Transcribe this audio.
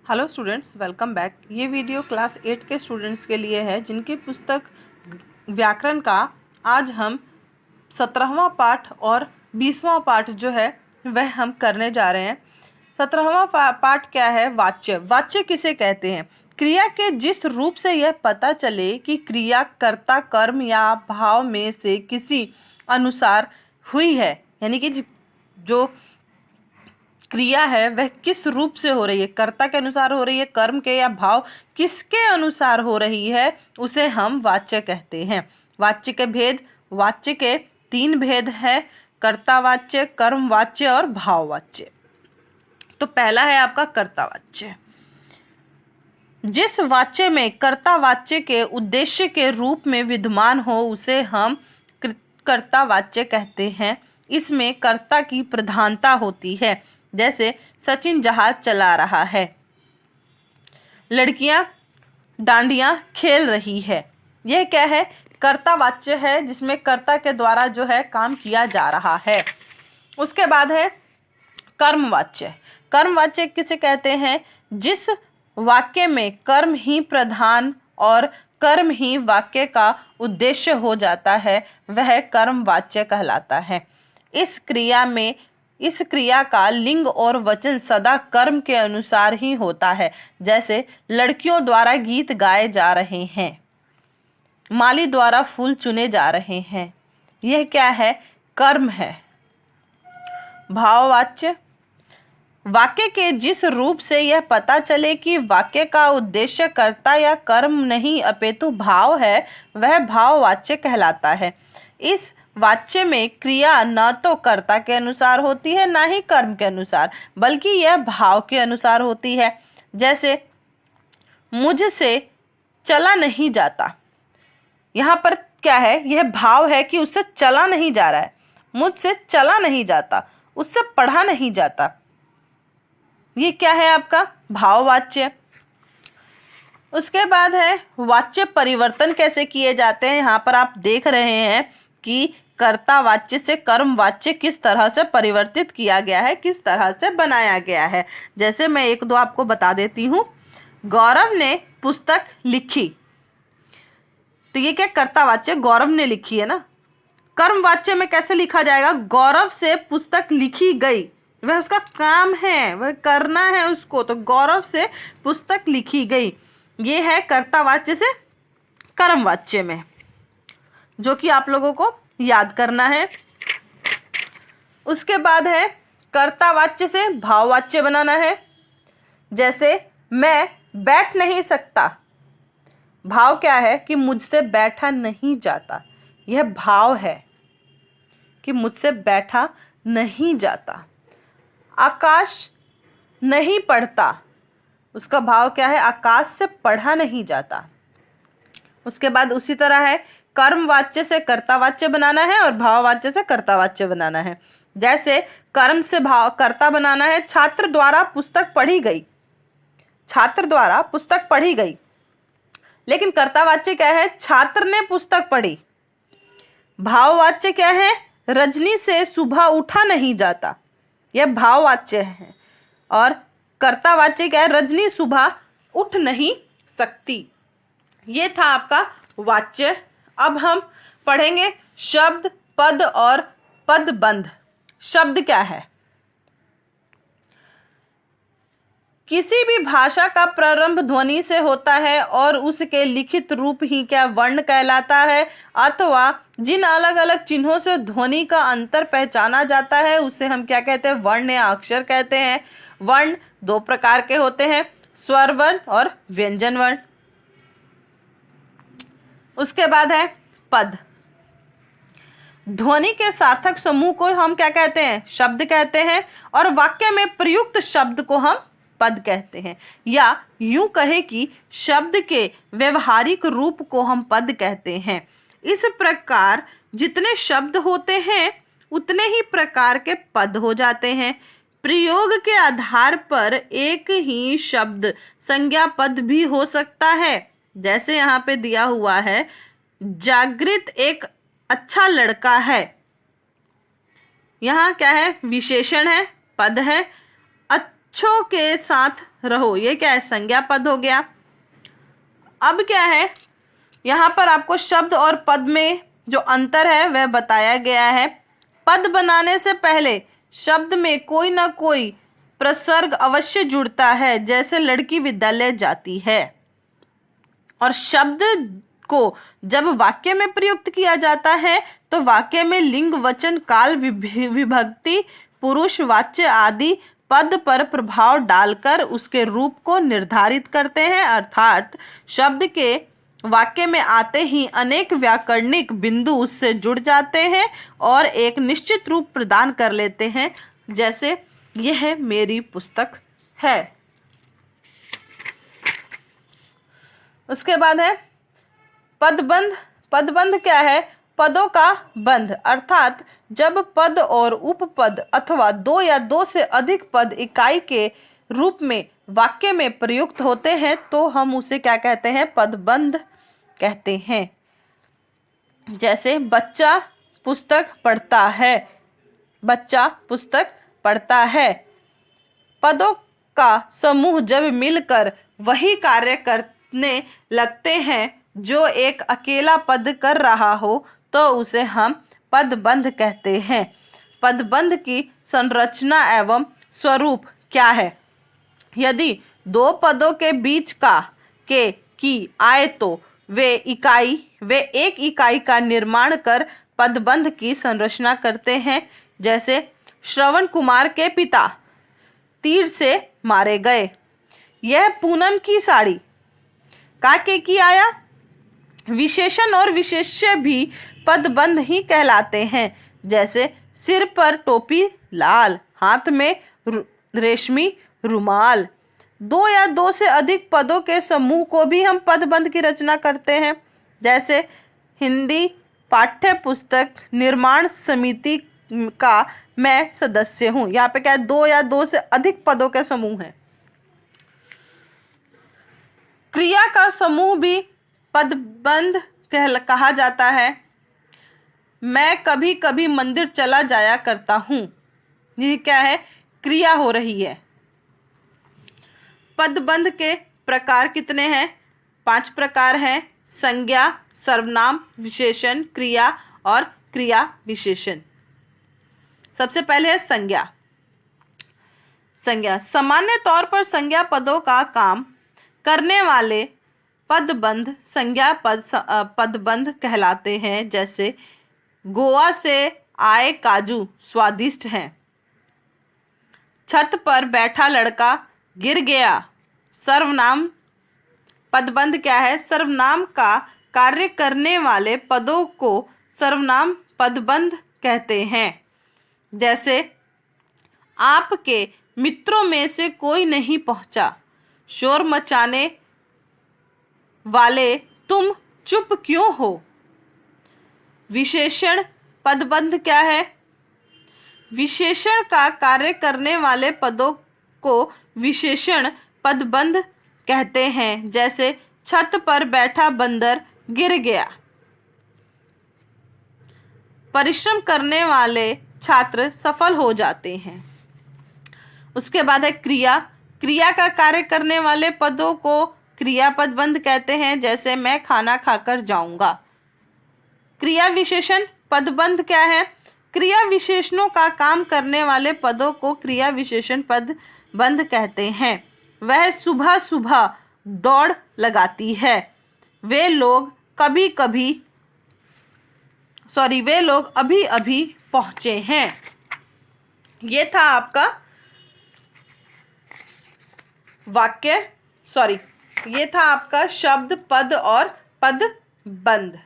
Hello students, welcome back. ये video class 8 के students के लिए है जिनकी पुस्तक व्याकरण का आज हम 17वां पाठ और 20वां पाठ जो है वह हम करने जा रहे हैं। 17वां पाठ क्या है? वाच्य। वाच्य किसे कहते हैं? क्रिया के जिस रूप से यह पता चले कि क्रिया कर्ता कर्म या भाव में से किसी अनुसार हुई है, यानी कि जो क्रिया है वह किस रूप से हो रही है, कर्ता के अनुसार हो रही है, कर्म के या भाव किसके अनुसार हो रही है, उसे हम वाच्य कहते हैं। वाच्य के भेद, वाच्य के 3 भेद है, कर्तावाच्य, कर्मवाच्य और भाववाच्य। तो पहला है आपका कर्तावाच्य। जिस वाच्य में कर्तावाच्य के उद्देश्य के रूप में विद्यमान हो उसे हम कर्तावाच्य कहते हैं। इसमें कर्ता की प्रधानता होती है। जैसे सचिन जहाज चला रहा है, लड़कियां डांडियां खेल रही है। यह क्या है? कर्तावाच्य है, जिसमें कर्ता के द्वारा जो है काम किया जा रहा है। उसके बाद है कर्मवाच्य। कर्मवाच्य किसे कहते हैं? जिस वाक्य में कर्म ही प्रधान और कर्म ही वाक्य का उद्देश्य हो जाता है वह कर्मवाच्य कहलाता है। इस क्रिया का लिंग और वचन सदा कर्म के अनुसार ही होता है। जैसे लड़कियों द्वारा गीत गाए जा रहे हैं, माली द्वारा फूल चुने जा रहे हैं। यह क्या है? कर्म है। भाववाच्य। वाक्य के जिस रूप से यह पता चले कि वाक्य का उद्देश्य कर्ता या कर्म नहीं अपितु भाव है वह भाववाच्य कहलाता है। इस वाच्य में क्रिया न तो कर्ता के अनुसार होती है न ही कर्म के अनुसार, बल्कि यह भाव के अनुसार होती है। जैसे मुझसे चला नहीं जाता, यहाँ पर क्या है? यह भाव है कि उससे चला नहीं जा रहा है। मुझसे चला नहीं जाता, उससे पढ़ा नहीं जाता। ये क्या है आपका? भाववाच्य। उसके बाद है वाच्य परिवर्तन कैसे किए जाते हैं। यहाँ पर आप देख रहे हैं कि कर्तावाच्य से कर्मवाच्य किस तरह से परिवर्तित किया गया है, किस तरह से बनाया गया है। जैसे मैं 1-2 आपको बता देती हूँ। गौरव ने पुस्तक लिखी, तो ये क्या? कर्तावाच्य, गौरव ने लिखी है ना। कर्मवाच्य में कैसे लिखा जाएगा? गौरव से पुस्तक लिखी गई, वह उसका काम है, वह करना है उसको, तो गौरव से पुस्तक लिखी गई। ये है कर्तावाच्य से कर्मवाच्य में, जो कि आप लोगों को याद करना है। उसके बाद है कर्तावाच्य से भाववाच्य बनाना है। जैसे मैं बैठ नहीं सकता, भाव क्या है? कि मुझसे बैठा नहीं जाता। यह भाव है कि मुझसे बैठा नहीं जाता। आकाश नहीं पढ़ता, उसका भाव क्या है? आकाश से पढ़ा नहीं जाता। उसके बाद उसी तरह है कर्मवाच्य से कर्तावाच्य बनाना है और भाववाच्य से कर्तावाच्य बनाना है। जैसे कर्म से भाव कर्ता बनाना है, छात्र द्वारा पुस्तक पढ़ी गई। छात्र द्वारा पुस्तक पढ़ी गई, लेकिन कर्तावाच्य क्या है? छात्र ने पुस्तक पढ़ी। भाववाच्य क्या है? रजनी से सुबह उठा नहीं जाता, यह भाववाच्य है। और कर्तावाच्य क्या है? रजनी सुबह उठ नहीं सकती। ये था आपका वाच्य। अब हम पढ़ेंगे शब्द, पद और पदबंध। शब्द क्या है? किसी भी भाषा का प्रारंभ ध्वनि से होता है और उसके लिखित रूप ही क्या? वर्ण कहलाता है। अथवा जिन अलग अलग चिन्हों से ध्वनि का अंतर पहचाना जाता है उसे हम क्या कहते हैं? वर्ण या अक्षर कहते हैं। वर्ण 2 प्रकार के होते हैं, स्वर वर्ण और व्यंजन वर्ण। उसके बाद है पद। ध्वनि के सार्थक समूह को हम क्या कहते हैं? शब्द कहते हैं। और वाक्य में प्रयुक्त शब्द को हम पद कहते हैं। या यूं कहे कि शब्द के व्यवहारिक रूप को हम पद कहते हैं। इस प्रकार जितने शब्द होते हैं उतने ही प्रकार के पद हो जाते हैं। प्रयोग के आधार पर एक ही शब्द संज्ञा पद भी हो सकता है। जैसे यहाँ पे दिया हुआ है, जागृत एक अच्छा लड़का है। यहाँ क्या है? विशेषण है, पद है। बच्चों के साथ रहो, ये क्या है, संज्ञा पद हो गया। अब क्या है, यहाँ पर आपको शब्द और पद में जो अंतर है वह बताया गया है। पद बनाने से पहले शब्द में कोई ना कोई प्रसर्ग अवश्य जुड़ता है, जैसे लड़की विद्यालय जाती है। और शब्द को जब वाक्य में प्रयुक्त किया जाता है तो वाक्य में लिंग, वचन, काल, विभक्ति, पुरुष वाच्य आदि पद पर प्रभाव डालकर उसके रूप को निर्धारित करते हैं। अर्थात शब्द के वाक्य में आते ही अनेक व्याकरणिक बिंदु उससे जुड़ जाते हैं और एक निश्चित रूप प्रदान कर लेते हैं, जैसे यह मेरी पुस्तक है। उसके बाद है पदबंध। पदबंध क्या है, पदों का बंध, अर्थात जब पद और उपपद अथवा दो या दो से अधिक पद इकाई के रूप में वाक्य में प्रयुक्त होते हैं तो हम उसे क्या कहते हैं, पदबंध कहते हैं। जैसे बच्चा पुस्तक पढ़ता है, बच्चा पुस्तक पढ़ता है। पदों का समूह जब मिलकर वही कार्य करने लगते हैं जो एक अकेला पद कर रहा हो तो उसे हम पदबंध कहते हैं। पदबंध की संरचना एवं स्वरूप क्या है, यदि दो पदों के बीच का की आए तो वे एक इकाई का निर्माण कर पदबंध की संरचना करते हैं। जैसे श्रवण कुमार के पिता तीर से मारे गए, यह पूनम की साड़ी, काके की आया। विशेषण और विशेष्य भी पदबंध ही कहलाते हैं। जैसे सिर पर टोपी लाल, हाथ में रेशमी रुमाल। दो या दो से अधिक पदों के समूह को भी हम पदबंध की रचना करते हैं। जैसे हिंदी पाठ्य पुस्तक निर्माण समिति का मैं सदस्य हूं, यहाँ पे क्या है, दो या दो से अधिक पदों के समूह है। क्रिया का समूह भी पदबंध कहा जाता है। मैं कभी कभी मंदिर चला जाया करता हूं, ये क्या है, क्रिया हो रही है। पदबंध के प्रकार कितने हैं, 5 प्रकार हैं। संज्ञा, सर्वनाम, विशेषण, क्रिया और क्रिया विशेषण। सबसे पहले है संज्ञा। संज्ञा सामान्य तौर पर संज्ञा पदों का काम करने वाले पदबंध संज्ञा पदबंध कहलाते हैं। जैसे गोवा से आए काजू स्वादिष्ट हैं, छत पर बैठा लड़का गिर गया। सर्वनाम पदबंध क्या है, सर्वनाम का कार्य करने वाले पदों को सर्वनाम पदबंध कहते हैं। जैसे आपके मित्रों में से कोई नहीं पहुंचा, शोर मचाने वाले तुम चुप क्यों हो। विशेषण पदबंध क्या है, विशेषण का कार्य करने वाले पदों को विशेषण पदबंध कहते हैं। जैसे छत पर बैठा बंदर गिर गया। परिश्रम करने वाले छात्र सफल हो जाते हैं। उसके बाद है क्रिया। क्रिया का कार्य करने वाले पदों को क्रिया पदबंध कहते हैं। जैसे मैं खाना खाकर जाऊंगा। क्रिया विशेषण पदबंध क्या है, क्रिया विशेषणों का काम करने वाले पदों को क्रिया विशेषण पदबंध कहते हैं। वह सुबह सुबह दौड़ लगाती है। वे लोग अभी अभी पहुंचे हैं। ये था आपका ये था आपका शब्द, पद और पदबंध।